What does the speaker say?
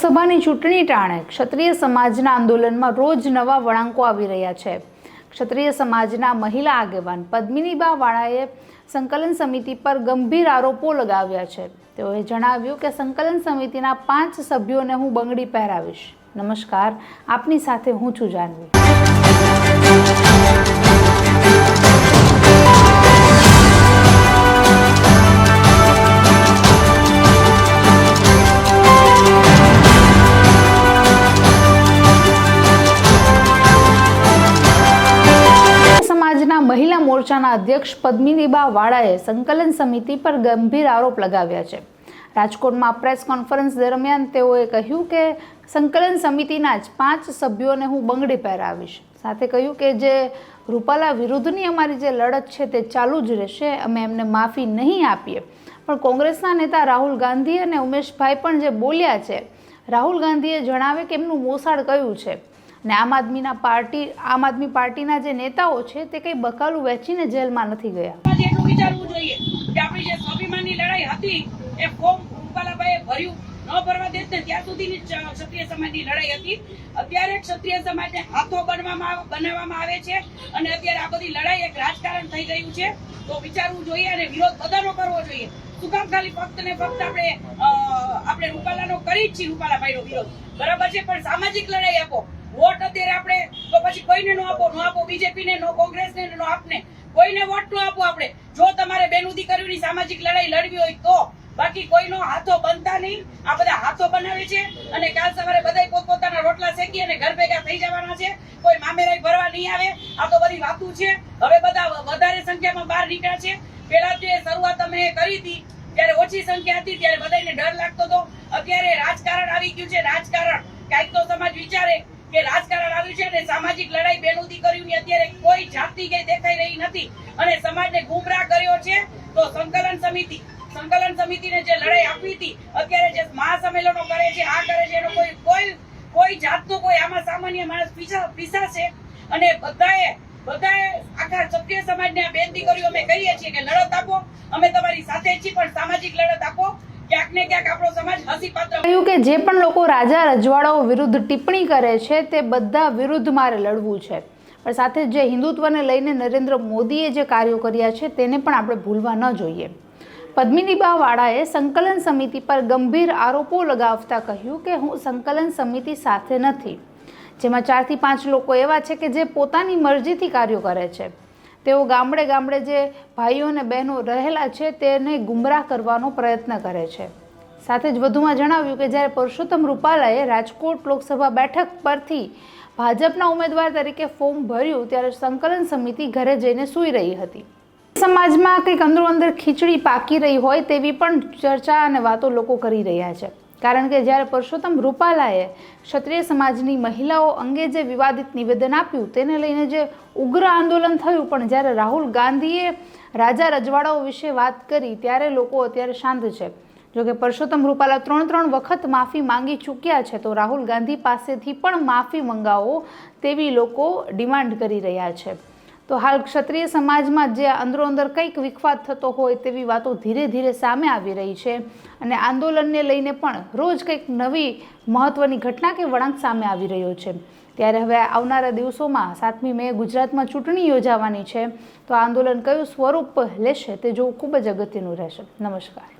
લોકસભાની ચૂંટણી ટાણે ક્ષત્રિય સમાજના આંદોલનમાં રોજ નવા વળાંકો આવી રહ્યા છે। ક્ષત્રિય સમાજના મહિલા આગેવાન પદ્મિનીબા વાળાએ સંકલન સમિતિ પર ગંભીર આરોપો લગાવ્યા છે। તેઓએ જણાવ્યું કે સંકલન સમિતિના 5 સભ્યોને હું બંગડી પહેરાવીશ। નમસ્કાર, આપની સાથે હું છું જાનવી। સમાજના મહિલા મોરચાના અધ્યક્ષ પદ્મિનીબા વાળાએ સંકલન સમિતિ પર ગંભીર આરોપ લગાવ્યા છે। રાજકોટમાં પ્રેસ કોન્ફરન્સ દરમિયાન તેઓએ કહ્યું કે સંકલન સમિતિના જ 5 સભ્યોને હું બંગડી પહેરાવીશ। સાથે કહ્યું કે જે રૂપાલા વિરુદ્ધની અમારી જે લડત છે તે ચાલુ જ રહેશે, અમે એમને માફી નહીં આપીએ। પણ કોંગ્રેસના નેતા રાહુલ ગાંધી અને ઉમેશભાઈ પણ જે બોલ્યા છે, રાહુલ ગાંધીએ જણાવે કે એમનું મોસાળ કયું છે ને આમ આદમી પાર્ટીના જે નેતાઓ છે તે કઈ બકાલું વેચીને જેલમાં નથી ગયા। એટલું વિચારવું જોઈએ કે આપણી જે સ્વાભિમાનની લડાઈ હતી એ ફોર્મ રૂપાલાભાઈએ ભર્યું ન ભરવા દેત ને ત્યાં સુધીની ક્ષત્રિય સમાજની લડાઈ હતી। અત્યારે ક્ષત્રિય સમાજને હાથો બનાવવામાં આવે છે અને અત્યારે આ બધી લડાઈ એક રાજકારણ થઈ ગયું છે। તો વિચારવું જોઈએ અને વિરોધ બધાનો કરવો જોઈએ। શું કામ ખાલી ફક્ત ને ફક્ત આપણે રૂપાલાનો કરી જ છીએ, રૂપાલાભાઈનો વિરોધ બરાબર છે, પણ સામાજિક લડાઈ આપો। વોટ અત્યારે આપણે તો પછી કોઈને નો આપો બીજેપીને, નો કોંગ્રેસને, નો આપને, કોઈને વોટ નો આપો। આપણે જો તમારે બેન દીકરીઓની સામાજિક લડાઈ લડવી હોય તો, બાકી કોઈનો હાથો બનતા નહીં। આ બધા હાથો બનાવે છે અને કાલ સવારે બધા પોતપોતાના રોટલા શેકી અને ઘર ભેગા થઈ જવાના છે। કોઈ મામેરાઈ ભરવા નહીં આવે। આ તો બધી વાતું છે। હવે બધા વધારે સંખ્યામાં બહાર નીકળ્યા છે। પેલા જે શરૂઆત અમે કરી હતી ત્યારે ઓછી સંખ્યા હતી, ત્યારે બધાને ડર લાગતો હતો। અત્યારે રાજકારણ આવી ગયું છે। રાજકારણ કાંઈક તો સમાજ વિચારે કે રાજકારણ આવ્યું છે અને સામાજિક લડાઈ બેન દીકરીઓની અત્યારે કોઈ જાતિ કઈ દેખાઈ રહી નથી અને સમાજને ગુમરાહ કર્યો છે। તો સંકલન સમિતિને જે લડાઈ આપી હતી, અત્યારે જે મહાસંમેલનો કરે છે, આ કરે છે, એનો કોઈ જાતનો કોઈ આમાં સામાન્ય માણસ પીસાશે। અને બધાએ આખા ક્ષત્રિય સમાજને આ બેન દીકરીઓ અમે કહીએ છીએ કે લડત આપો, અમે તમારી સાથે છીએ, પણ સામાજિક લડત આપો। ક્યાંક ને ક્યાંક આપણો સમાજ હસીપાત્ર કહ્યું કે જે પણ લોકો રાજા રજવાડાઓ વિરુદ્ધ ટિપ્પણી કરે છે તે બધા વિરુદ્ધ મારે લડવું છે, પણ સાથે જે હિન્દુત્વને લઈને નરેન્દ્ર મોદીએ જે કાર્યો કર્યા છે તેને પણ આપણે ભૂલવા ન જોઈએ। પદ્મિનીબા વાળાએ સંકલન સમિતિ પર ગંભીર આરોપો લગાવતા કહ્યું કે હું સંકલન સમિતિ સાથે નથી, જેમાં 4 થી 5 લોકો એવા છે કે જે પોતાની મરજીથી કાર્યો કરે છે। તેઓ ગામડે જે ભાઈઓ અને બહેનો રહેલા છે તેને ગુમરાહ કરવાનો પ્રયત્ન કરે છે। સાથે જ વધુમાં જણાવ્યું કે જ્યારે પરસોત્તમ રૂપાલાએ રાજકોટ લોકસભા બેઠક પરથી ભાજપના ઉમેદવાર તરીકે ફોર્મ ભર્યું ત્યારે સંકલન સમિતિ ઘરે જઈને સૂઈ રહી હતી। સમાજમાં કંઈક અંદરો ખીચડી પાકી રહી હોય તેવી પણ ચર્ચા અને વાતો લોકો કરી રહ્યા છે, કારણ કે જ્યારે પરસોત્તમ રૂપાલાએ ક્ષત્રિય સમાજની મહિલાઓ અંગે જે વિવાદિત નિવેદન આપ્યું તેને લઈને જે ઉગ્ર આંદોલન થયું, પણ જ્યારે રાહુલ ગાંધીએ રાજા રજવાડાઓ વિશે વાત કરી ત્યારે લોકો અત્યારે શાંત છે। જોકે પરસોત્તમ રૂપાલા 3 વખત માફી માંગી ચૂક્યા છે, તો રાહુલ ગાંધી પાસેથી પણ માફી મંગાવો તેવી લોકો ડિમાન્ડ કરી રહ્યા છે। તો હાલ ક્ષત્રિય સમાજમાં જે અંદરો કંઈક વિખવાદ થતો હોય તેવી વાતો ધીરે ધીરે સામે આવી રહી છે અને આંદોલનને લઈને પણ રોજ કંઈક નવી મહત્વની ઘટના કે વળાંક સામે આવી રહ્યો છે। ત્યારે હવે આવનારા દિવસોમાં 7મી મે ગુજરાતમાં ચૂંટણી યોજાવાની છે, તો આંદોલન કયું સ્વરૂપ લેશે તે જોવું ખૂબ જ અગત્યનું રહેશે। નમસ્કાર।